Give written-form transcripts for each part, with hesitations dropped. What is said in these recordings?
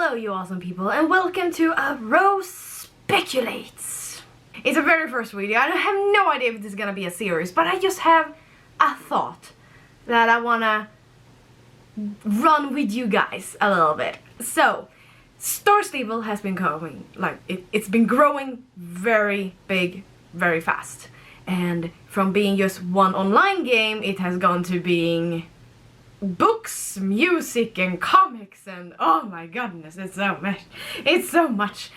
Hello you awesome people and welcome to a Rose Speculates. It's a very first video. I have no idea if this is gonna be a series, but I just have a thought that I wanna run with you guys a little bit. So, Star Stable has been growing, it's been growing very big, very fast. And from being just one online game, it has gone to being books, music and comics and oh my goodness, it's so much.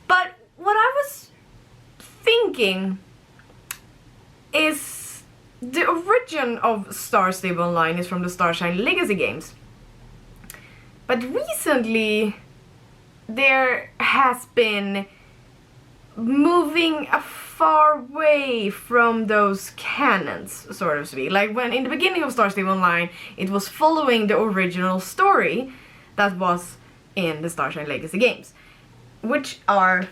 But what I was thinking is the origin of Star Stable Online is from the Starshine Legacy games. But recently there has been moving far away from those canons, sort of speak. Like when in the beginning of Star Stable Online, it was following the original story that was in the Starshine Legacy games, which are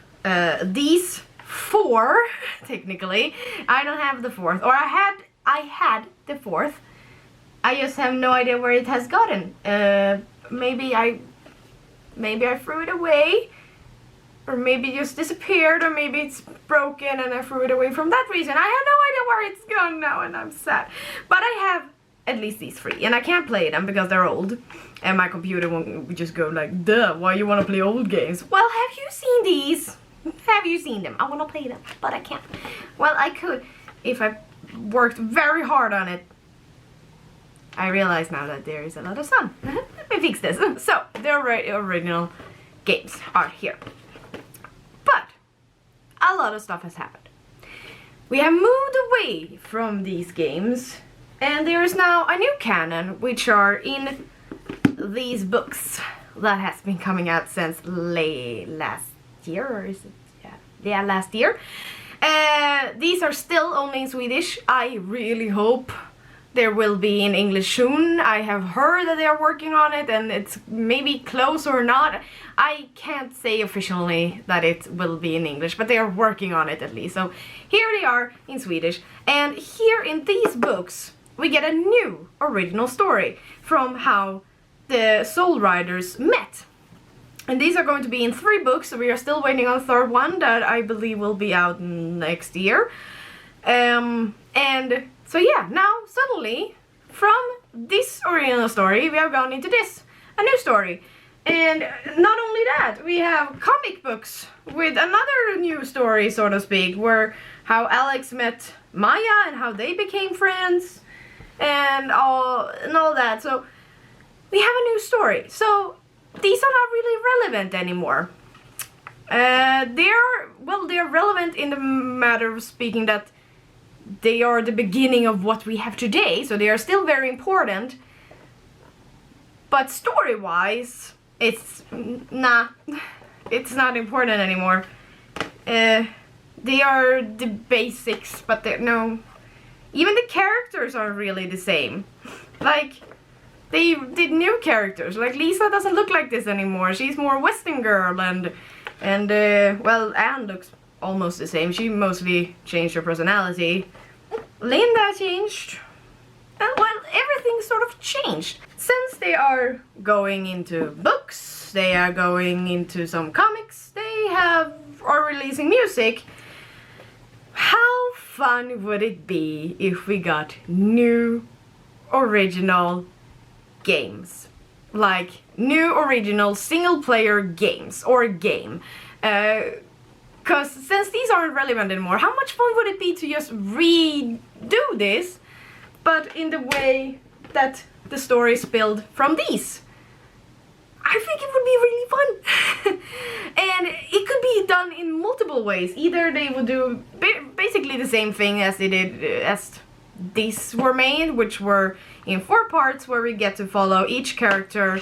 these four, technically. I don't have the fourth, or I had the fourth. I just have no idea where it has gotten. Maybe I threw it away. Or maybe it just disappeared, or maybe it's broken and I threw it away from that reason. I have no idea where it's gone now and I'm sad. But I have at least these three and I can't play them because they're old. And my computer won't just go like, duh, why you wanna play old games? Well, have you seen these? Have you seen them? I wanna play them, but I can't. Well, I could if I worked very hard on it. I realize now that there is a lot of sun. Let me fix this. So, the original games are here. A lot of stuff has happened. We have moved away from these games and there is now a new canon which are in these books that has been coming out since last year, or is it? Yeah, last year. These are still only in Swedish. I really hope there will be in English soon. I have heard that they are working on it and it's maybe close or not. I can't say officially that it will be in English, but they are working on it at least. So here they are in Swedish. And here in these books, we get a new original story from how the Soul Riders met. And these are going to be in 3 books, so we are still waiting on the 3rd one that I believe will be out next year. And so yeah, now suddenly from this original story we have gone into this, a new story. And not only that, we have comic books with another new story, so to speak, where how Alex met Maya and how they became friends and all that. So we have a new story. So these are not really relevant anymore. They're relevant in the matter of speaking that they are the beginning of what we have today, so they are still very important. But story-wise, it's not important anymore. They are the basics, but no. Even the characters are really the same. Like, they did new characters. Like, Lisa doesn't look like this anymore. She's more Western girl, and well, Anne looks almost the same. She mostly changed her personality. Linda changed. And well, everything sort of changed. Since they are going into books, they are going into some comics, they are releasing music. How fun would it be if we got new original games? Like new original single player games or game. Because since these aren't relevant anymore, how much fun would it be to just redo this, but in the way that the story is built from these? I think it would be really fun. And it could be done in multiple ways. Either they would do basically the same thing as they did as these were made, which were in 4 parts where we get to follow each character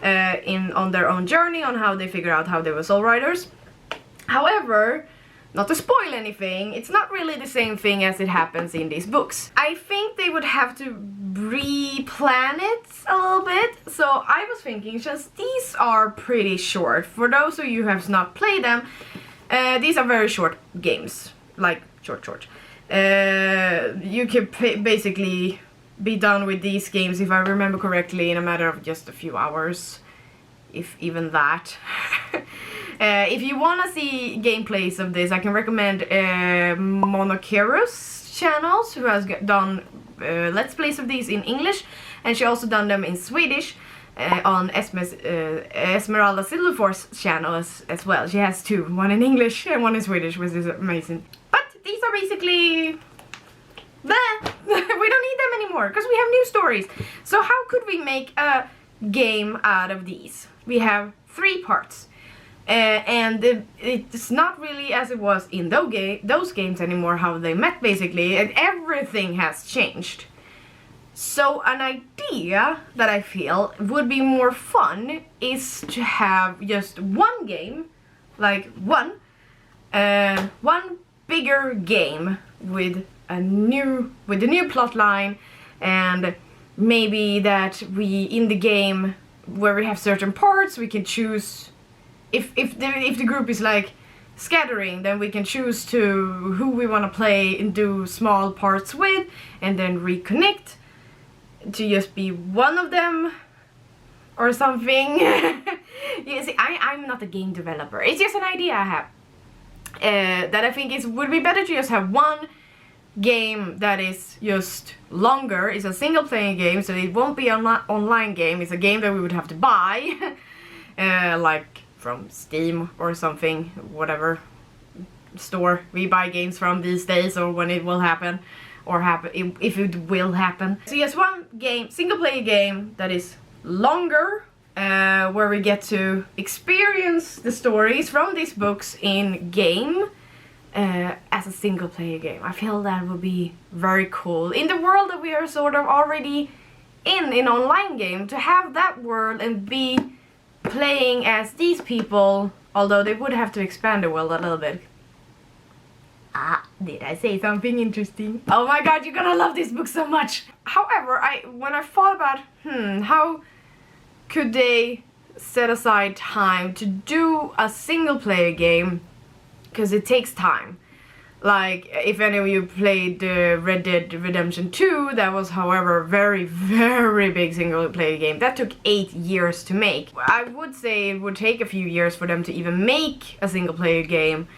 on their own journey on how they figure out how they were Soul Riders. However, not to spoil anything, it's not really the same thing as it happens in these books. I think they would have to replan it a little bit. So I was thinking, since these are pretty short, for those of you who have not played them, these are very short games. Like, short. You could basically be done with these games, if I remember correctly, in a matter of just a few hours. if even that. If you want to see gameplays of this, I can recommend Monokeros channels, who has done Let's Plays of these in English, and she also done them in Swedish on Esmeralda Silverforce channel as well. She has two, one in English and one in Swedish, which is amazing. But these are basically... we don't need them anymore, because we have new stories. So how could we make a game out of these? We have 3 parts. And it's not really as it was in those games anymore, how they met basically, and everything has changed. So an idea that I feel would be more fun is to have just one game, like one bigger game with a new plot line, and maybe that we in the game where we have certain parts we can choose. If the group is like scattering, then we can choose to who we want to play and do small parts with, and then reconnect to just be one of them or something. You see, I'm not a game developer. It's just an idea I have that I think would be better to just have one game that is just longer. It's a single player game, so it won't be an online game. It's a game that we would have to buy, like from Steam or something, whatever store we buy games from these days, or when it will happen, or if it will happen. So yes, one game, single player game that is longer, where we get to experience the stories from these books in game as a single player game. I feel that would be very cool. In the world that we are sort of already in online game, to have that world and be playing as these people, although they would have to expand the world a little bit. Did I say something interesting? Oh my god, you're gonna love this book so much! However, when I thought about, how could they set aside time to do a single player game, because it takes time. Like, if any of you played Red Dead Redemption 2, that was, however, a very, very big single player game. That took 8 years to make. I would say it would take a few years for them to even make a single player game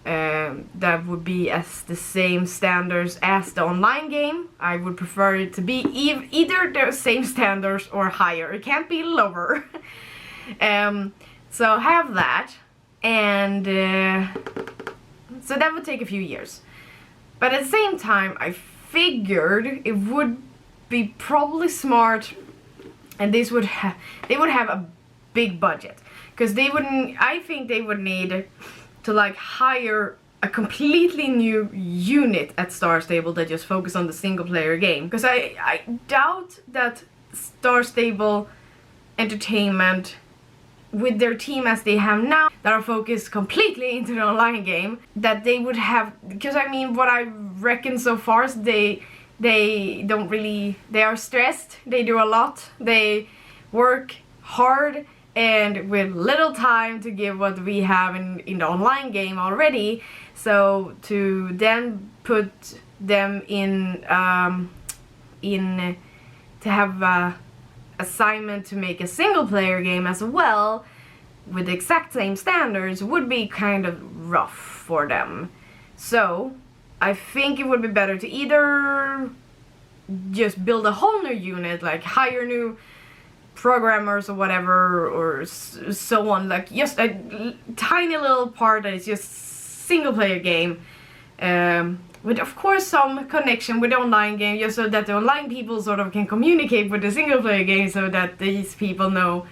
that would be as the same standards as the online game. I would prefer it to be either the same standards or higher. It can't be lower. So have that, and so that would take a few years. But at the same time, I figured it would be probably smart, and they would have a big budget, because I think they would need to like hire a completely new unit at Star Stable that just focus on the single player game, because I doubt that Star Stable Entertainment, with their team as they have now, that are focused completely into the online game, that they would have, because I mean, what I reckon so far is they don't really, they are stressed, they do a lot, they work hard, and with little time to give what we have in the online game already. So to then put them in to have a assignment to make a single player game as well with the exact same standards would be kind of rough for them. So I think it would be better to either just build a whole new unit, like hire new programmers or whatever, or so on, like just a tiny little part that is just single player game, with of course some connection with the online game, just so that the online people sort of can communicate with the single player game, so that these people know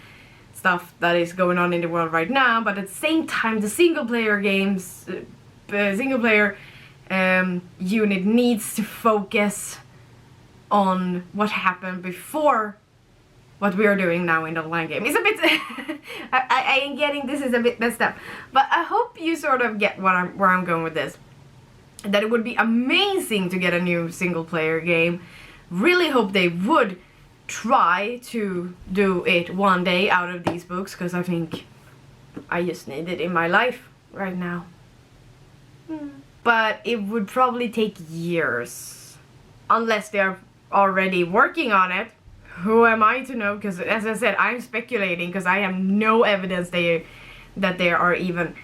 stuff that is going on in the world right now. But at the same time, the single player games, single player unit needs to focus on what happened before what we are doing now in the online game. It's a bit I am getting, this is a bit messed up, but I hope you sort of get where I'm going with this. That it would be amazing to get a new single player game. Really hope they would try to do it one day out of these books, because I think I just need it in my life right now. But it would probably take years, unless they're already working on it. who am I to know? Because as I said, I'm speculating because I have no evidence that they are even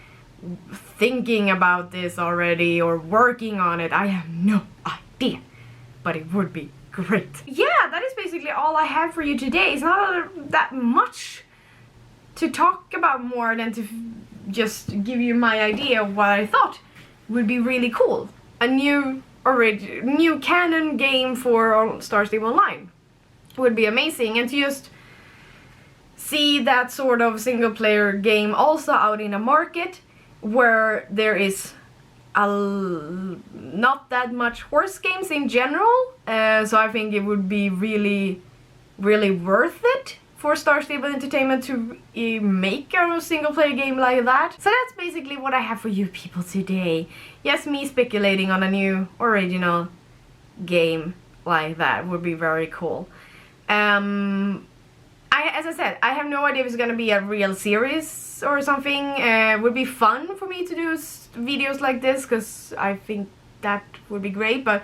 thinking about this already or working on it. I have no idea, but it would be great. Yeah, that is basically all I have for you today. It's not that much to talk about more than to just give you my idea of what I thought would be really cool. A new canon game for Star Stable Online would be amazing, and to just see that sort of single player game also out in the market where there is not that much horse games in general, so I think it would be really worth it for Star Stable Entertainment to make a single player game like that. So that's basically what I have for you people today. Yes, me speculating on a new original game like that would be very cool. As I said, I have no idea if it's gonna be a real series or something. It would be fun for me to do videos like this, because I think that would be great, but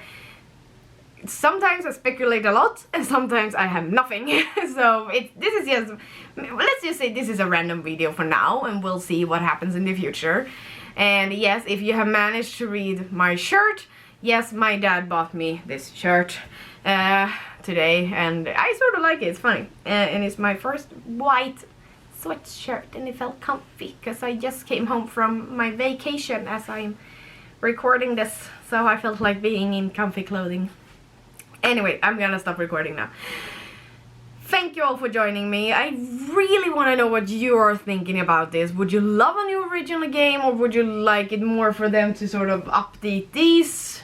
sometimes I speculate a lot and sometimes I have nothing. So this is just, let's just say this is a random video for now, and we'll see what happens in the future. And yes, if you have managed to read my shirt, yes, my dad bought me this shirt today, and I sort of like it. It's funny, and it's my first white sweatshirt, and it felt comfy because I just came home from my vacation as I'm recording this, so I felt like being in comfy clothing. Anyway, I'm gonna stop recording now. Thank you all for joining me. I really want to know what you're thinking about this. Would you love a new original game, or would you like it more for them to sort of update these?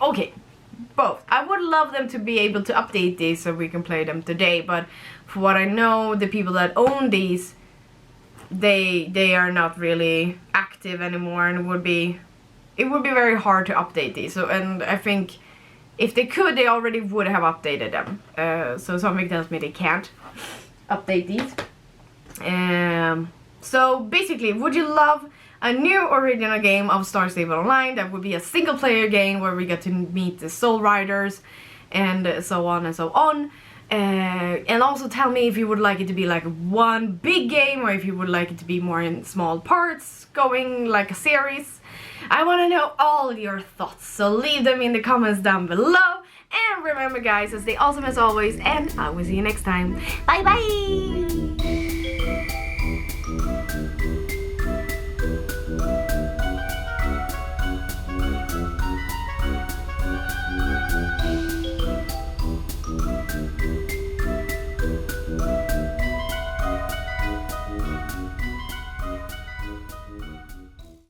Okay, both. I would love them to be able to update these so we can play them today, but for what I know, the people that own these, they are not really active anymore, and it would be very hard to update these. So, and I think if they could, they already would have updated them. So something tells me they can't update these. So basically, would you love a new original game of Star Stable Online that would be a single player game where we get to meet the Soul Riders and so on and so on? And also tell me if you would like it to be like one big game, or if you would like it to be more in small parts, going like a series. I want to know all your thoughts, so leave them in the comments down below. And remember guys, to stay awesome as always, and I will see you next time. Bye bye!